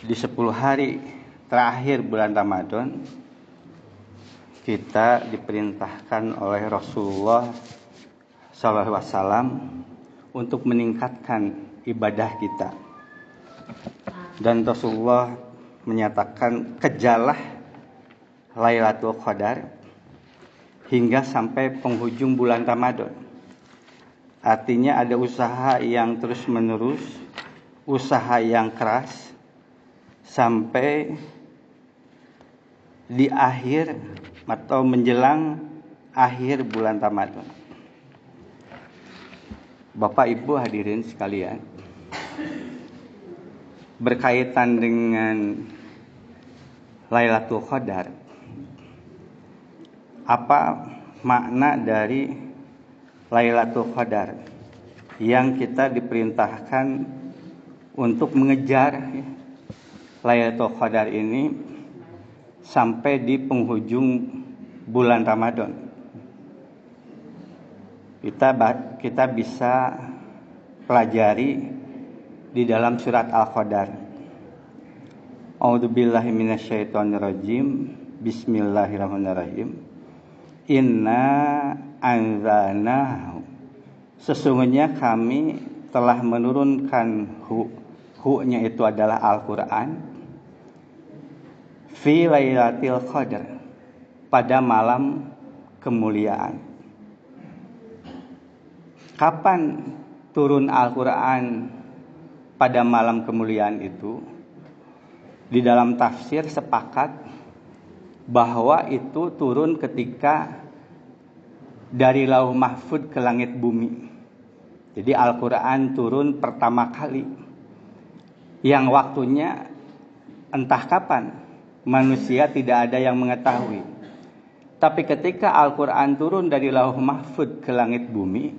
Di 10 hari terakhir bulan Ramadan, kita diperintahkan oleh Rasulullah SAW untuk meningkatkan ibadah kita. Dan Rasulullah menyatakan kejarlah Lailatul Qadar hingga sampai penghujung bulan Ramadan. Artinya ada usaha yang terus-menerus, usaha yang keras, sampai di akhir atau menjelang akhir bulan Ramadan. Bapak Ibu hadirin sekalian, berkaitan dengan Lailatul Qadar, apa makna dari Lailatul Qadar yang kita diperintahkan untuk mengejar Lailatul Qadar ini sampai di penghujung bulan Ramadan. Kita bisa pelajari di dalam surat Al-Qadar. A'udzubillahi minasyaitonirrajim. Bismillahirrahmanirrahim. Inna anzalnahu. Sesungguhnya kami telah menurunkan hu-nya itu adalah Al-Quran. Fi Lailatul Qadar, pada malam kemuliaan. Kapan turun Al-Quran pada malam kemuliaan itu? Di dalam tafsir sepakat bahwa itu turun ketika dari Lauh Mahfud ke langit bumi. Jadi Al-Quran turun pertama kali, yang waktunya entah kapan, manusia tidak ada yang mengetahui. Tapi ketika Al-Quran turun dari Lauh Mahfud ke langit bumi,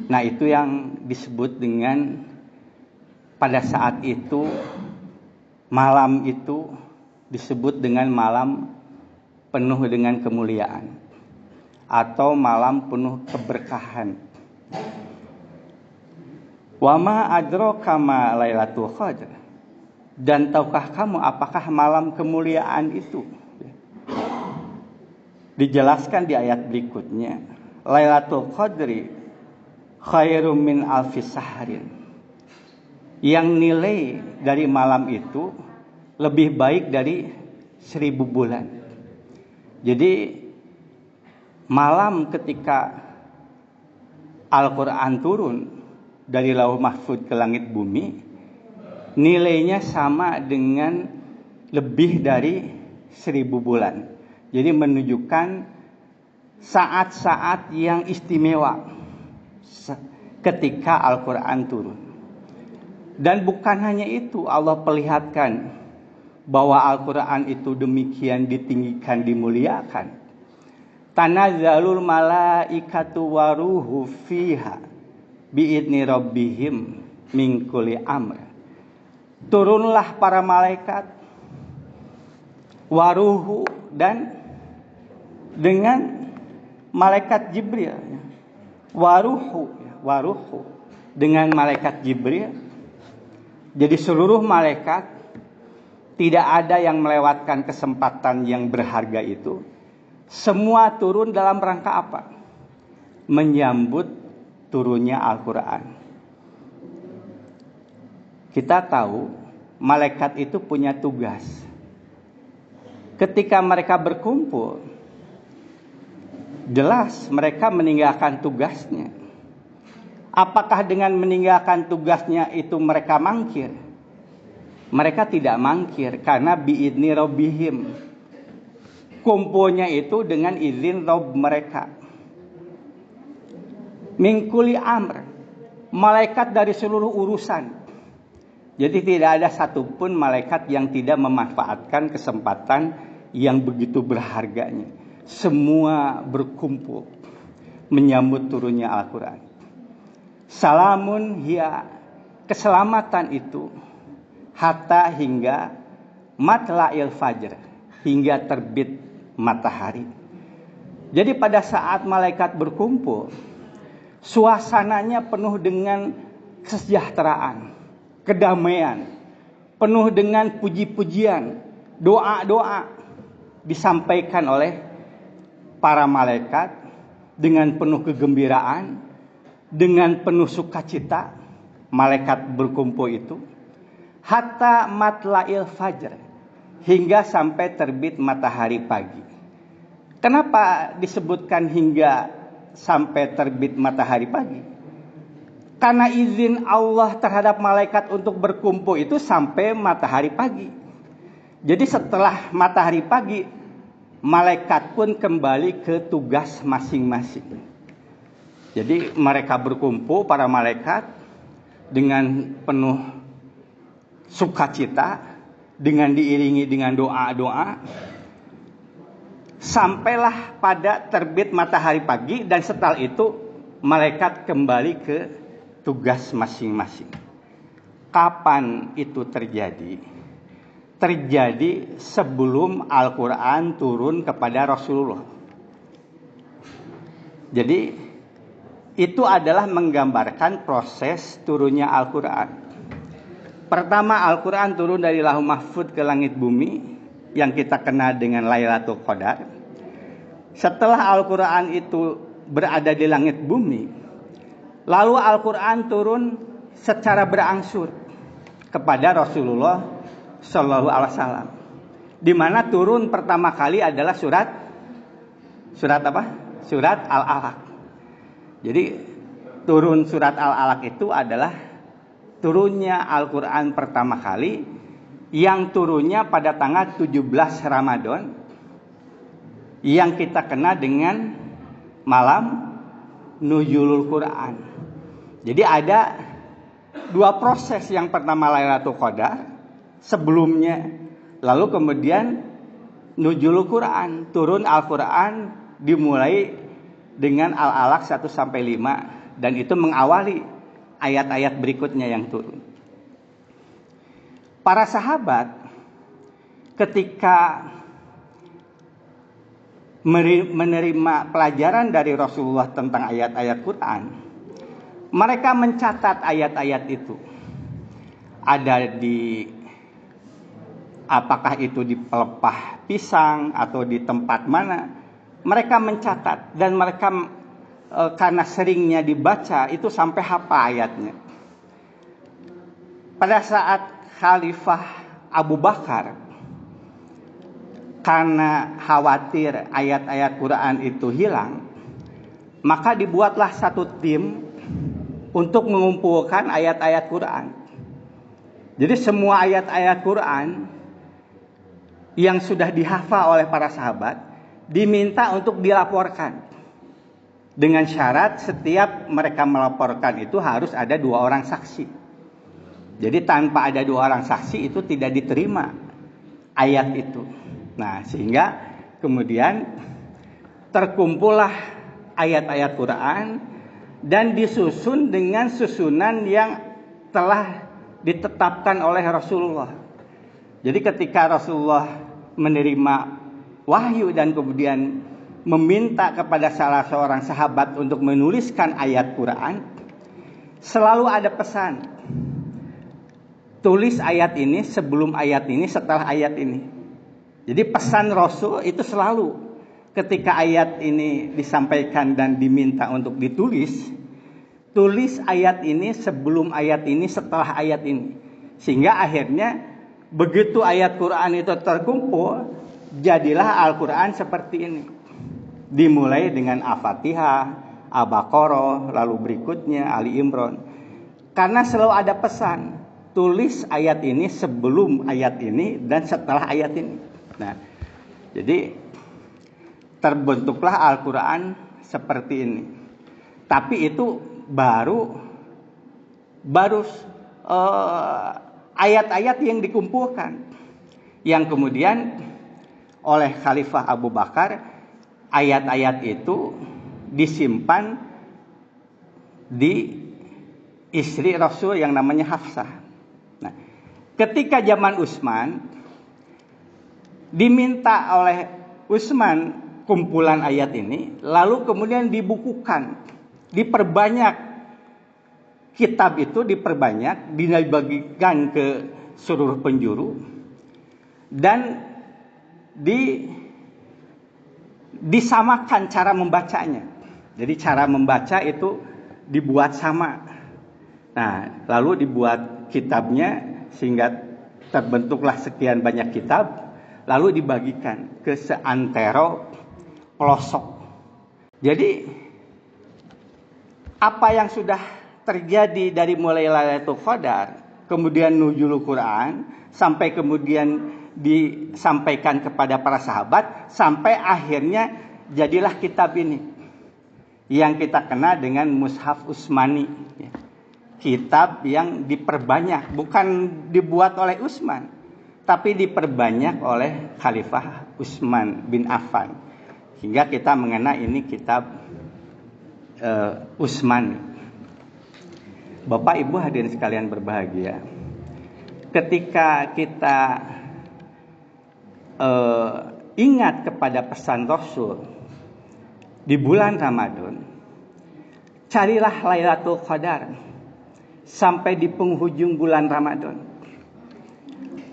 nah itu yang disebut dengan pada saat itu, malam itu disebut dengan malam penuh dengan kemuliaan atau malam penuh keberkahan. Wa ma adraka ma Lailatul Qadar. Dan tahukah kamu apakah malam kemuliaan itu? Dijelaskan di ayat berikutnya, Lailatul Qadri khairum min alfis sahrin. Yang nilai dari malam itu lebih baik dari 1000 bulan. Jadi malam ketika Al-Quran turun dari Lauh Mahfud ke langit bumi, nilainya sama dengan lebih dari 1000 bulan. Jadi menunjukkan saat-saat yang istimewa ketika Al-Quran turun. Dan bukan hanya itu, Allah perlihatkan bahwa Al-Quran itu demikian ditinggikan, dimuliakan. Tanazzalul malaikatu waruhu fiha bi'idni rabbihim min kulli amr. Turunlah para malaikat, waruhu, dan dengan malaikat Jibril. Waruhu dengan malaikat Jibril. Jadi seluruh malaikat, tidak ada yang melewatkan kesempatan yang berharga itu. Semua turun dalam rangka apa? Menyambut turunnya Al-Quran. Kita tahu malaikat itu punya tugas. Ketika mereka berkumpul, jelas mereka meninggalkan tugasnya. Apakah dengan meninggalkan tugasnya itu mereka mangkir? Mereka tidak mangkir karena bi'idni rabbihim. Kumpulnya itu dengan izin Rabb mereka. Min kulli amr. Malaikat dari seluruh urusan. Jadi tidak ada satupun malaikat yang tidak memanfaatkan kesempatan yang begitu berharganya. Semua berkumpul menyambut turunnya Al-Quran. Salamun hiya, keselamatan itu, hatta hingga matla'il fajr, hingga terbit matahari. Jadi pada saat malaikat berkumpul, suasananya penuh dengan kesejahteraan, kedamaian, penuh dengan puji-pujian, doa-doa disampaikan oleh para malaikat dengan penuh kegembiraan, dengan penuh sukacita. Malaikat berkumpul itu hatta matla'il fajr, hingga sampai terbit matahari pagi. Kenapa disebutkan hingga sampai terbit matahari pagi? Karena izin Allah terhadap malaikat untuk berkumpul itu sampai matahari pagi. Jadi setelah matahari pagi, malaikat pun kembali ke tugas masing-masing. Jadi mereka berkumpul, para malaikat, dengan penuh sukacita, dengan diiringi dengan doa-doa, sampailah pada terbit matahari pagi, dan setelah itu malaikat kembali ke tugas masing-masing. Kapan itu terjadi? Terjadi sebelum Al-Quran turun kepada Rasulullah. Jadi itu adalah menggambarkan proses turunnya Al-Quran. Pertama, Al-Quran turun dari Lauh Mahfuz ke langit bumi, yang kita kenal dengan Lailatul Qadar. Setelah Al-Quran itu berada di langit bumi, lalu Al-Quran turun secara berangsur kepada Rasulullah Shallallahu Alaihi Wasallam, di mana turun pertama kali adalah surat apa? Surat Al-Alaq. Jadi turun surat Al-Alaq itu adalah turunnya Al-Quran pertama kali, yang turunnya pada tanggal 17 Ramadan, yang kita kenal dengan malam Nuzulul Quran. Jadi ada dua proses. Yang pertama Lailatul Qadar sebelumnya, lalu kemudian Nuzulul Quran, turun Al-Quran dimulai dengan Al-Alaq 1-5, dan itu mengawali ayat-ayat berikutnya yang turun. Para sahabat ketika menerima pelajaran dari Rasulullah tentang ayat-ayat Quran, mereka mencatat ayat-ayat itu. Ada di, apakah itu di pelepah pisang atau di tempat mana, mereka mencatat, dan mereka karena seringnya dibaca itu sampai hafal ayatnya. Pada saat Khalifah Abu Bakar, karena khawatir ayat-ayat Quran itu hilang, maka dibuatlah satu tim untuk mengumpulkan ayat-ayat Quran. Jadi semua ayat-ayat Quran yang sudah dihafal oleh para sahabat diminta untuk dilaporkan, dengan syarat setiap mereka melaporkan itu harus ada 2 orang saksi. Jadi tanpa ada 2 orang saksi itu tidak diterima ayat itu. Nah, sehingga kemudian terkumpullah ayat-ayat Quran dan disusun dengan susunan yang telah ditetapkan oleh Rasulullah. Jadi ketika Rasulullah menerima wahyu dan kemudian meminta kepada salah seorang sahabat untuk menuliskan ayat Quran, selalu ada pesan. Tulis ayat ini sebelum ayat ini, setelah ayat ini. Jadi pesan Rasul itu selalu ketika ayat ini disampaikan dan diminta untuk ditulis, tulis ayat ini sebelum ayat ini, setelah ayat ini. Sehingga akhirnya begitu ayat Quran itu terkumpul, jadilah Al-Quran seperti ini. Dimulai dengan Al-Fatihah, Al-Baqarah, lalu berikutnya Ali Imran. Karena selalu ada pesan, tulis ayat ini sebelum ayat ini dan setelah ayat ini. Nah, jadi terbentuklah Al-Quran seperti ini. Tapi itu baru ayat-ayat yang dikumpulkan, yang kemudian oleh Khalifah Abu Bakar, ayat-ayat itu disimpan di istri Rasul yang namanya Hafsah. Nah, ketika zaman Utsman, diminta oleh Utsman kumpulan ayat ini, lalu kemudian dibukukan, diperbanyak. Kitab itu diperbanyak, dibagikan ke seluruh penjuru, dan disamakan cara membacanya. Jadi cara membaca itu dibuat sama. Nah, lalu dibuat kitabnya sehingga terbentuklah sekian banyak kitab, lalu dibagikan ke seantero pelosok. Jadi apa yang sudah terjadi dari mulai Lailatul Qadar, kemudian nuzulul Quran, sampai kemudian disampaikan kepada para sahabat, sampai akhirnya jadilah kitab ini yang kita kenal dengan Mushaf Utsmani. Kitab yang diperbanyak, bukan dibuat oleh Utsman, tapi diperbanyak oleh Khalifah Utsman bin Affan, hingga kita mengenal ini kitab Utsmani. Bapak Ibu hadirin sekalian berbahagia, ketika kita ingat kepada pesan Rasul di bulan Ramadan, carilah Lailatul Qadar sampai di penghujung bulan Ramadan.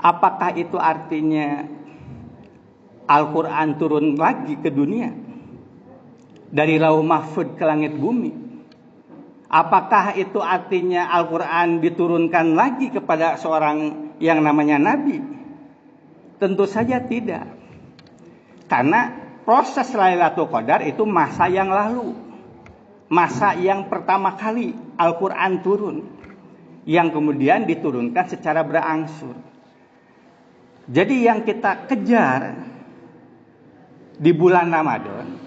Apakah itu artinya Al-Quran turun lagi ke dunia dari Lauh Mahfuz ke langit bumi? Apakah itu artinya Al-Quran diturunkan lagi kepada seorang yang namanya Nabi? Tentu saja tidak. Karena proses Lailatul Qadar itu masa yang lalu. Masa yang pertama kali Al-Quran turun, yang kemudian diturunkan secara berangsur. Jadi yang kita kejar di bulan Ramadan,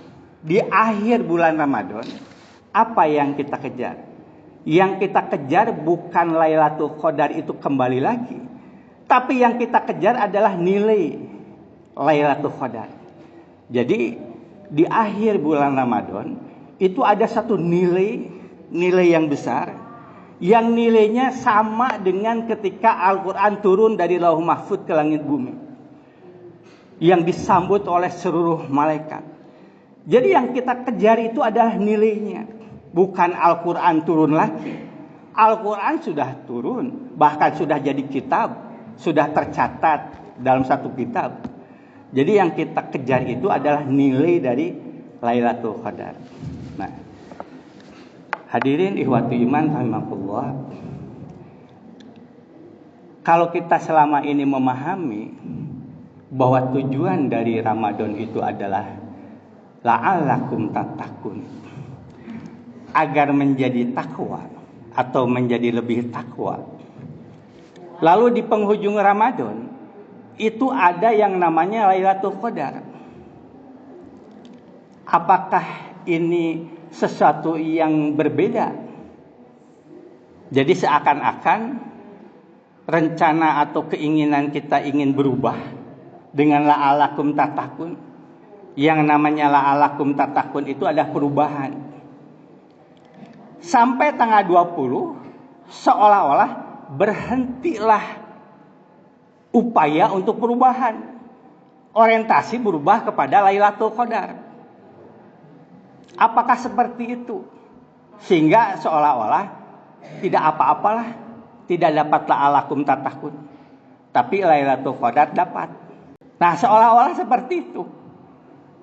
di akhir bulan Ramadan, apa yang kita kejar? Yang kita kejar bukan Lailatul Qadar itu kembali lagi, tapi yang kita kejar adalah nilai Lailatul Qadar. Jadi di akhir bulan Ramadan itu ada satu nilai yang besar, yang nilainya sama dengan ketika Al-Quran turun dari Lauh Mahfuz ke langit bumi, yang disambut oleh seluruh malaikat. Jadi yang kita kejar itu adalah nilainya, bukan Al-Quran turun lagi. Al-Quran sudah turun, bahkan sudah jadi kitab, sudah tercatat dalam satu kitab. Jadi yang kita kejar itu adalah nilai dari Lailatul Qadar. Nah, hadirin ikhwati iman rahimakumullah, kalau kita selama ini memahami bahwa tujuan dari Ramadan itu adalah la'allakum tattaqun, agar menjadi takwa atau menjadi lebih takwa, lalu di penghujung Ramadan itu ada yang namanya Lailatul Qadar. Apakah ini sesuatu yang berbeda? Jadi seakan-akan rencana atau keinginan kita ingin berubah dengan la'allakum tattaqun. Yang namanya la'allakum tattaqun itu ada perubahan. Sampai tanggal 20 seolah-olah berhentilah upaya untuk perubahan. Orientasi berubah kepada Lailatul Qadar. Apakah seperti itu? Sehingga seolah-olah tidak apa-apalah, tidak dapat la'allakum tattaqun, tapi Lailatul Qadar dapat. Nah, seolah-olah seperti itu.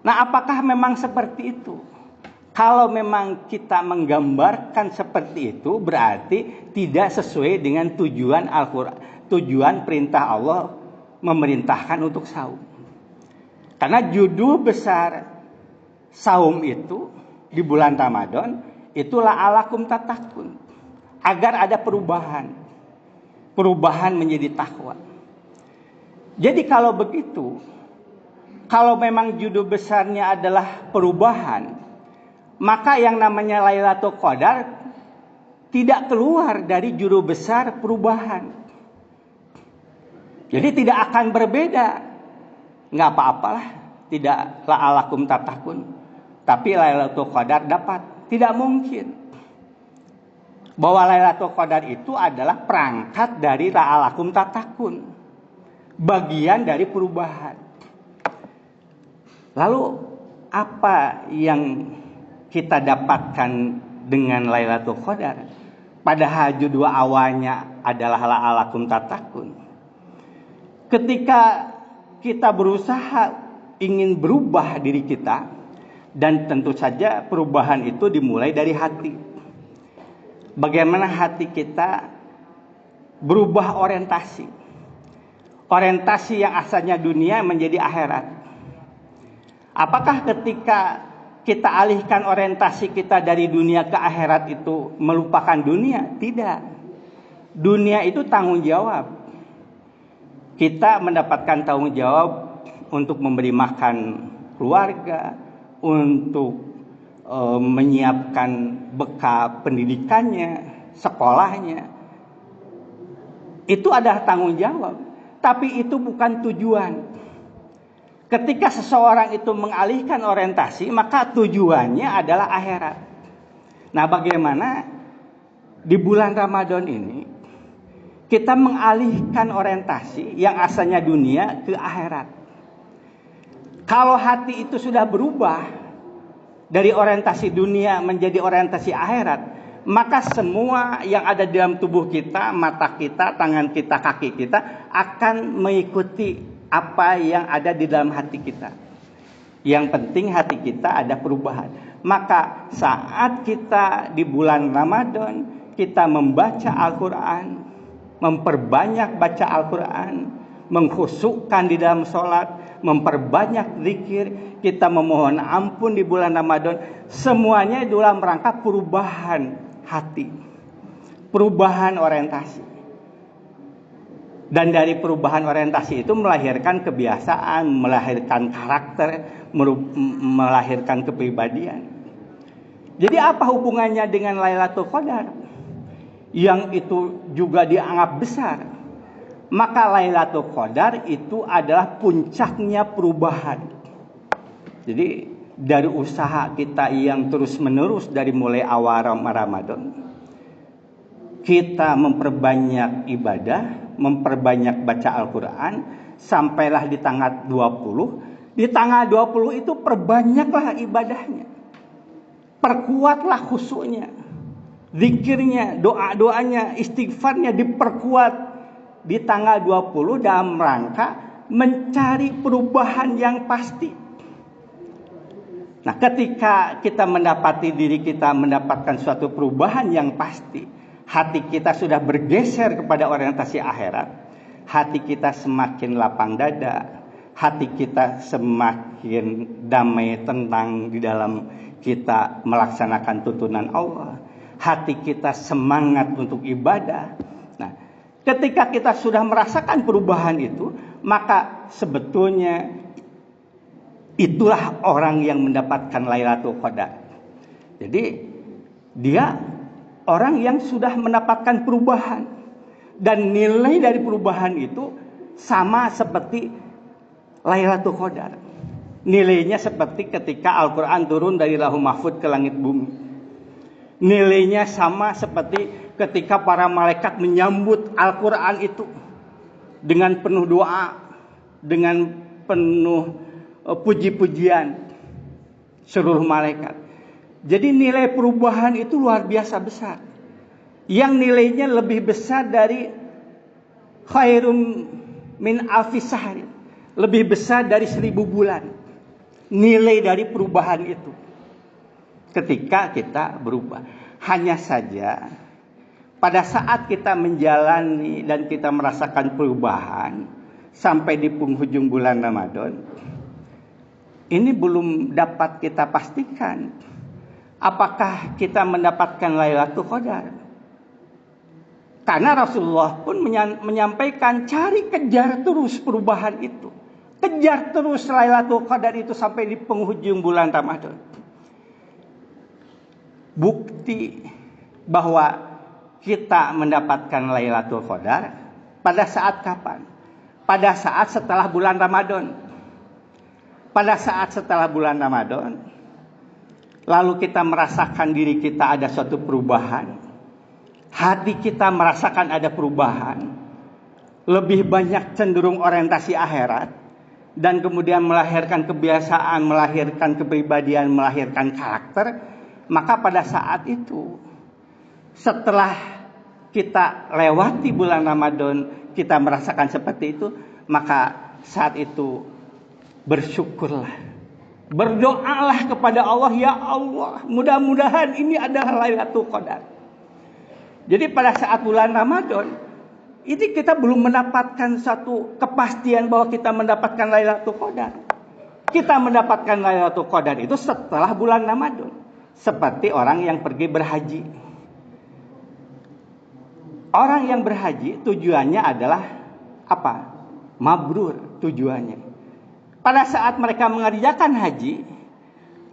Nah, apakah memang seperti itu? Kalau memang kita menggambarkan seperti itu, berarti tidak sesuai dengan tujuan Al-Quran, tujuan perintah Allah memerintahkan untuk saum. Karena judul besar saum itu di bulan Ramadan itu la'allakum tattaqun, agar ada perubahan menjadi takwa. Jadi kalau begitu, kalau memang judul besarnya adalah perubahan, maka yang namanya Lailatul Qadar tidak keluar dari judul besar perubahan. Jadi tidak akan berbeda. Nggak apa-apalah, tidak la'allakum tattaqun, tapi Lailatul Qadar dapat. Tidak mungkin bahwa Lailatul Qadar itu adalah perangkat dari la'allakum tattaqun, bagian dari perubahan. Lalu apa yang kita dapatkan dengan Lailatul Qadar? Padahal judul awalnya adalah la'allakum tattaqun. Ketika kita berusaha ingin berubah diri kita, dan tentu saja perubahan itu dimulai dari hati. Bagaimana hati kita berubah orientasi. Orientasi yang asalnya dunia menjadi akhirat. Apakah ketika kita alihkan orientasi kita dari dunia ke akhirat itu melupakan dunia? Tidak. Dunia itu tanggung jawab. Kita mendapatkan tanggung jawab untuk memberi makan keluarga, untuk menyiapkan bekal pendidikannya, sekolahnya. Itu adalah tanggung jawab. Tapi itu bukan tujuan. Ketika seseorang itu mengalihkan orientasi, maka tujuannya adalah akhirat. Nah, bagaimana di bulan Ramadan ini kita mengalihkan orientasi yang asalnya dunia ke akhirat? Kalau hati itu sudah berubah dari orientasi dunia menjadi orientasi akhirat, maka semua yang ada di dalam tubuh kita, mata kita, tangan kita, kaki kita akan mengikuti apa yang ada di dalam hati kita. Yang penting hati kita ada perubahan. Maka saat kita di bulan Ramadan, kita membaca Al-Quran, memperbanyak baca Al-Quran, mengkhusukkan di dalam sholat, memperbanyak zikir, kita memohon ampun di bulan Ramadan, semuanya dalam rangka perubahan hati, perubahan orientasi. Dan dari perubahan orientasi itu melahirkan kebiasaan, melahirkan karakter, melahirkan kepribadian. Jadi apa hubungannya dengan Lailatul Qadar? Yang itu juga dianggap besar. Maka Lailatul Qadar itu adalah puncaknya perubahan. Jadi dari usaha kita yang terus-menerus dari mulai awal Ramadan, kita memperbanyak ibadah, memperbanyak baca Al-Quran, sampailah di tanggal 20. Di tanggal 20 itu perbanyaklah ibadahnya. Perkuatlah khusyuknya, zikirnya, doa-doanya, istighfarnya diperkuat di tanggal 20 dalam rangka mencari perubahan yang pasti. Nah, ketika kita mendapati diri kita mendapatkan suatu perubahan yang pasti, hati kita sudah bergeser kepada orientasi akhirat, hati kita semakin lapang dada, hati kita semakin damai, tenang di dalam kita melaksanakan tuntunan Allah, hati kita semangat untuk ibadah. Nah, ketika kita sudah merasakan perubahan itu, maka sebetulnya itulah orang yang mendapatkan Lailatul Qadar. Jadi dia orang yang sudah mendapatkan perubahan, dan nilai dari perubahan itu sama seperti Lailatul Qadar. Nilainya seperti ketika Al-Quran turun dari Lauhul Mahfuz ke langit bumi. Nilainya sama seperti ketika para malaikat menyambut Al-Quran itu dengan penuh doa, dengan penuh puji-pujian seluruh malaikat. Jadi nilai perubahan itu luar biasa besar. Yang nilainya lebih besar dari khairum min alfi sahri. Lebih besar dari 1000 bulan. Nilai dari perubahan itu. Ketika kita berubah. Hanya saja pada saat kita menjalani dan kita merasakan perubahan sampai di penghujung bulan Ramadan, ini belum dapat kita pastikan apakah kita mendapatkan Lailatul Qadar. Karena Rasulullah pun menyampaikan cari kejar terus perubahan itu. Kejar terus Lailatul Qadar itu sampai di penghujung bulan Ramadan. Bukti bahwa kita mendapatkan Lailatul Qadar pada saat kapan? Pada saat setelah bulan Ramadan. Pada saat setelah bulan Ramadan, lalu kita merasakan diri kita ada suatu perubahan, hati kita merasakan ada perubahan, lebih banyak cenderung orientasi akhirat, dan kemudian melahirkan kebiasaan, melahirkan kepribadian, melahirkan karakter. Maka pada saat itu, setelah kita lewati bulan Ramadan, kita merasakan seperti itu, maka saat itu bersyukurlah, berdoalah kepada Allah, ya Allah, mudah-mudahan ini adalah Lailatul Qadar. Jadi pada saat bulan Ramadan ini kita belum mendapatkan satu kepastian bahwa kita mendapatkan Lailatul Qadar. Kita mendapatkan Lailatul Qadar itu setelah bulan Ramadan, seperti orang yang pergi berhaji. Orang yang berhaji tujuannya adalah apa? Mabrur tujuannya. Pada saat mereka mengerjakan haji,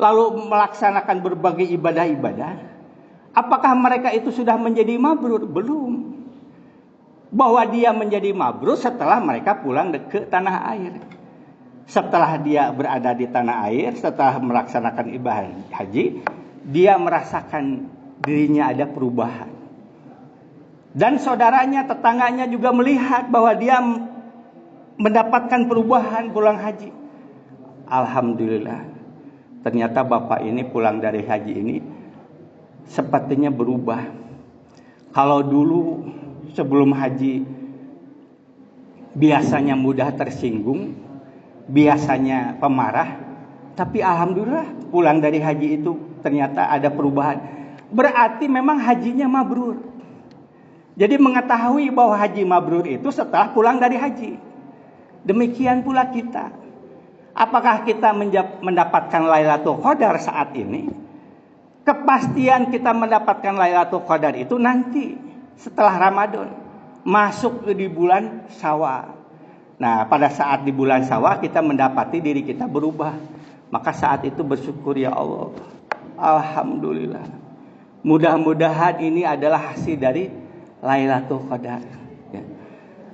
lalu melaksanakan berbagai ibadah-ibadah, apakah mereka itu sudah menjadi mabrur? Belum. Bahwa dia menjadi mabrur setelah mereka pulang ke tanah air. Setelah dia berada di tanah air, setelah melaksanakan ibadah haji, dia merasakan dirinya ada perubahan. Dan saudaranya, tetangganya juga melihat bahwa dia mendapatkan perubahan pulang haji. Alhamdulillah, ternyata bapak ini pulang dari haji ini sepertinya berubah. Kalau dulu sebelum haji biasanya mudah tersinggung, biasanya pemarah, tapi alhamdulillah pulang dari haji itu ternyata ada perubahan. Berarti memang hajinya mabrur. Jadi mengetahui bahwa haji mabrur itu setelah pulang dari haji. Demikian pula kita. Apakah kita mendapatkan Lailatul Qadar saat ini? Kepastian kita mendapatkan Lailatul Qadar itu nanti setelah Ramadan, masuk di bulan Syawal. Nah, pada saat di bulan Syawal kita mendapati diri kita berubah. Maka saat itu bersyukur, ya Allah, alhamdulillah. Mudah-mudahan ini adalah hasil dari Lailatul Qadar.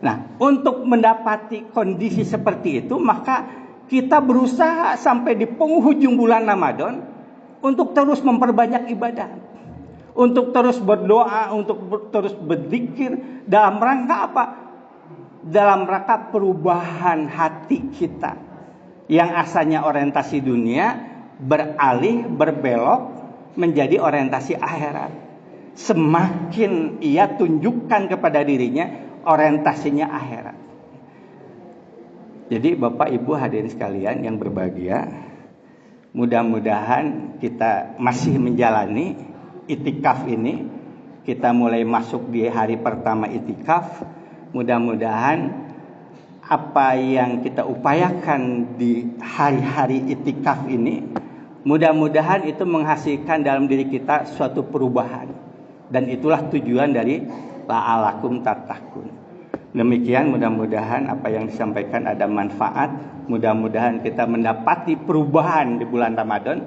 Nah, untuk mendapati kondisi seperti itu, maka kita berusaha sampai di penghujung bulan Ramadan untuk terus memperbanyak ibadah, untuk terus berdoa, untuk terus berzikir. Dalam rangka apa? Dalam rangka perubahan hati kita yang asalnya orientasi dunia berbelok menjadi orientasi akhirat. Semakin ia tunjukkan kepada dirinya orientasinya akhirat. Jadi Bapak Ibu hadirin sekalian yang berbahagia, mudah-mudahan kita masih menjalani itikaf ini. Kita mulai masuk di hari pertama itikaf. Mudah-mudahan apa yang kita upayakan di hari-hari itikaf ini, mudah-mudahan itu menghasilkan dalam diri kita suatu perubahan. Dan itulah tujuan dari la'alakum tattaqun. Demikian, mudah-mudahan apa yang disampaikan ada manfaat. Mudah-mudahan kita mendapati perubahan di bulan Ramadan,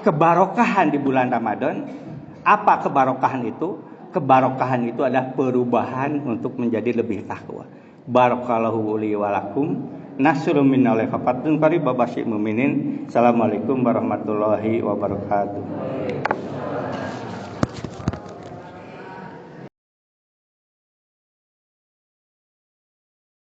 kebarokahan di bulan Ramadan. Apa kebarokahan itu? Kebarokahan itu adalah perubahan untuk menjadi lebih takwa. Barakallahu li wa lakum. Nasrun minallahi wa fatun qarib babasyi mu'minin. Assalamualaikum warahmatullahi wabarakatuh.